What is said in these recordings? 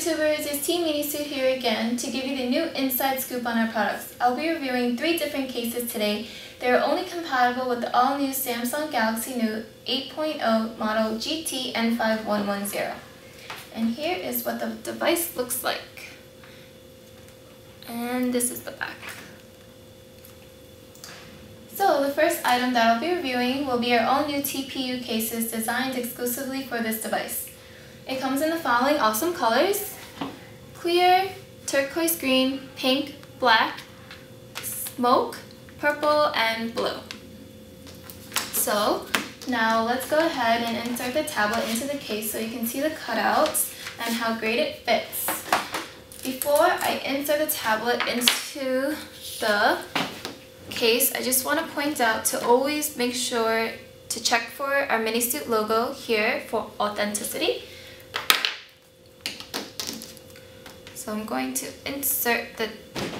YouTubers, it's Team MiniSuit here again to give you the new inside scoop on our products. I'll be reviewing 3 different cases today. They are only compatible with the all-new Samsung Galaxy Note 8.0 model GT N5110. And here is what the device looks like. And this is the back. So the first item that I'll be reviewing will be our all-new TPU cases designed exclusively for this device. It comes in the following awesome colors: clear, turquoise green, pink, black, smoke, purple, and blue. So now let's go ahead and insert the tablet into the case so you can see the cutouts and how great it fits. Before I insert the tablet into the case, I just want to point out to always make sure to check for our MiniSuit logo here for authenticity. So I'm going to insert the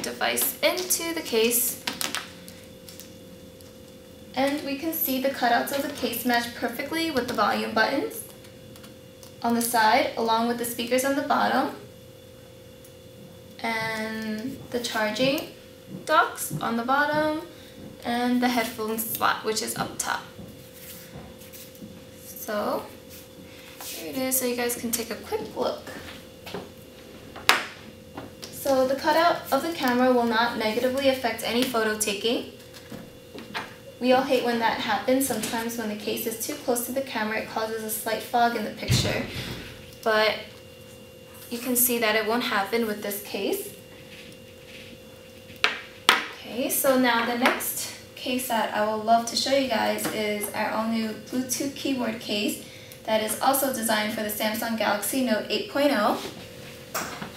device into the case, and we can see the cutouts of the case match perfectly with the volume buttons on the side, along with the speakers on the bottom, and the charging docks on the bottom, and the headphone slot, which is up top. So here it is, so you guys can take a quick look. So the cutout of the camera will not negatively affect any photo taking. We all hate when that happens. Sometimes when the case is too close to the camera, it causes a slight fog in the picture. But you can see that it won't happen with this case. Okay, so now the next case that I will love to show you guys is our all-new Bluetooth keyboard case that is also designed for the Samsung Galaxy Note 8.0.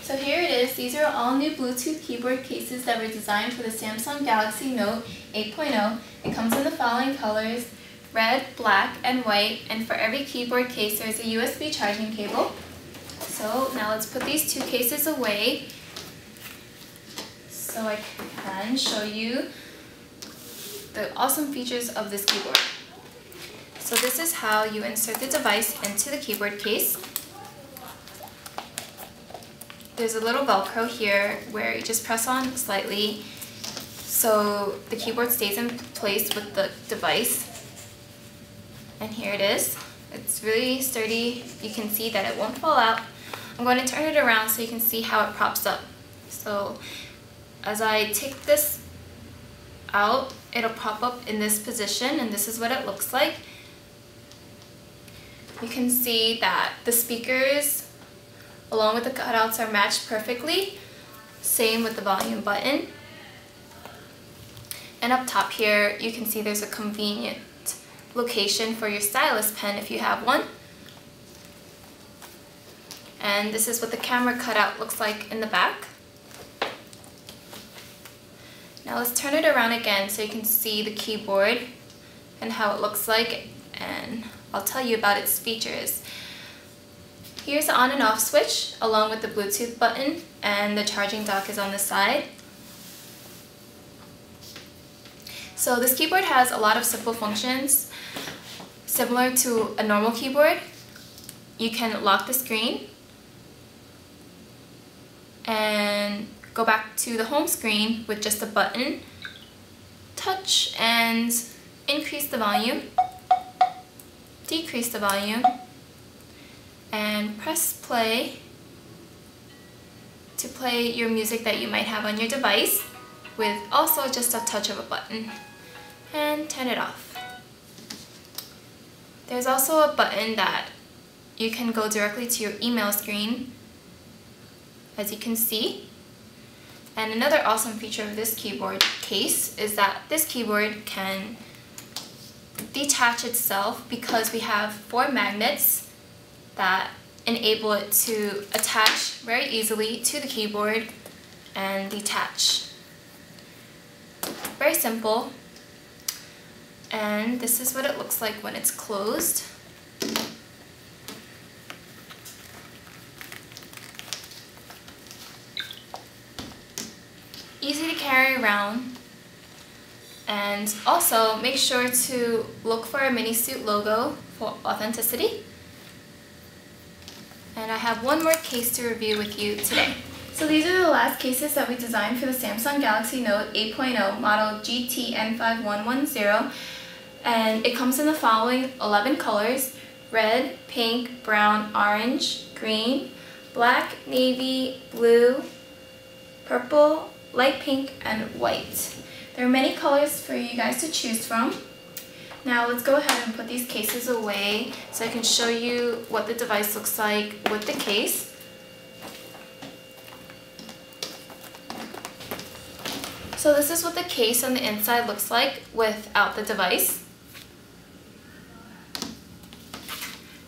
So here it is. These are all new Bluetooth keyboard cases that were designed for the Samsung Galaxy Note 8.0. It comes in the following colors: red, black, and white, and for every keyboard case there's a USB charging cable. So now let's put these 2 cases away so I can show you the awesome features of this keyboard. So this is how you insert the device into the keyboard case. There's a little Velcro here where you just press on slightly so the keyboard stays in place with the device. And here it is. It's really sturdy. You can see that it won't fall out. I'm going to turn it around so you can see how it props up. So as I take this out, it'll prop up in this position, and this is what it looks like. You can see that the speakers along with the cutouts are matched perfectly. Same with the volume button. And up top here, you can see there's a convenient location for your stylus pen if you have one. And this is what the camera cutout looks like in the back. Now let's turn it around again so you can see the keyboard and how it looks like, and I'll tell you about its features. Here's the on and off switch along with the Bluetooth button, and the charging dock is on the side. So this keyboard has a lot of simple functions. Similar to a normal keyboard, you can lock the screen and go back to the home screen with just a button, touch and increase the volume, decrease the volume, and press play to play your music that you might have on your device, with also just a touch of a button, and turn it off. There's also a button that you can go directly to your email screen, as you can see. And another awesome feature of this keyboard case is that this keyboard can detach itself because we have 4 magnets that enable it to attach very easily to the keyboard and detach. Very simple. And this is what it looks like when it's closed. Easy to carry around. And also make sure to look for a MiniSuit logo for authenticity. And I have one more case to review with you today. So these are the last cases that we designed for the Samsung Galaxy Note 8.0 model GTN5110. And it comes in the following 11 colors: red, pink, brown, orange, green, black, navy, blue, purple, light pink, and white. There are many colors for you guys to choose from. Now let's go ahead and put these cases away so I can show you what the device looks like with the case. So this is what the case on the inside looks like without the device.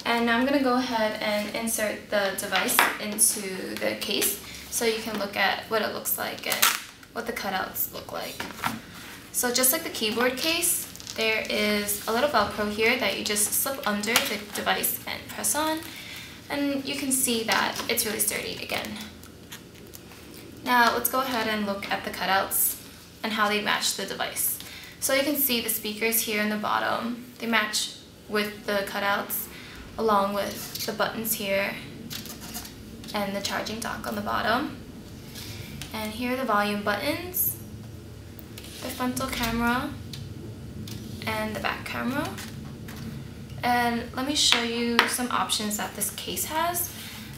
And now I'm going to go ahead and insert the device into the case so you can look at what it looks like and what the cutouts look like. So just like the keyboard case, there is a little Velcro here that you just slip under the device and press on, and you can see that it's really sturdy again. Now let's go ahead and look at the cutouts and how they match the device. So you can see the speakers here in the bottom, they match with the cutouts along with the buttons here and the charging dock on the bottom. And here are the volume buttons, the frontal camera, and the back camera. And let me show you some options that this case has.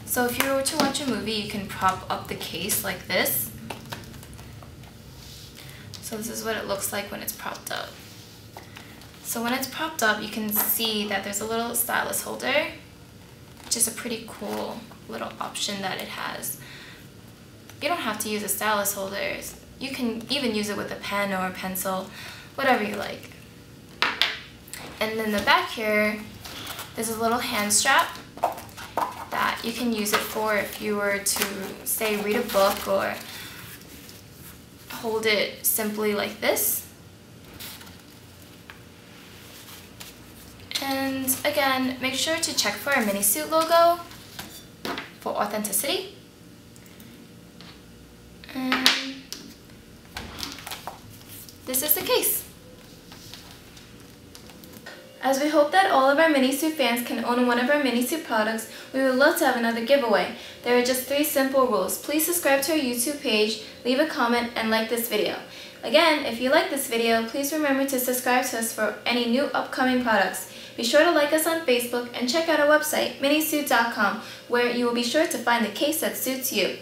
So if you were to watch a movie, you can prop up the case like this. So this is what it looks like when it's propped up. So when it's propped up, you can see that there's a little stylus holder, which is a pretty cool little option that it has. You don't have to use a stylus holder. You can even use it with a pen or a pencil, whatever you like. And then the back here, there's a little hand strap that you can use it for if you were to, say, read a book or hold it simply like this. And again, make sure to check for a MiniSuit logo for authenticity. And this is the case. As we hope that all of our MiniSuit fans can own one of our MiniSuit products, we would love to have another giveaway. There are just 3 simple rules. Please subscribe to our YouTube page, leave a comment, and like this video. Again, if you like this video, please remember to subscribe to us for any new upcoming products. Be sure to like us on Facebook and check out our website, MiniSuit.com, where you will be sure to find the case that suits you.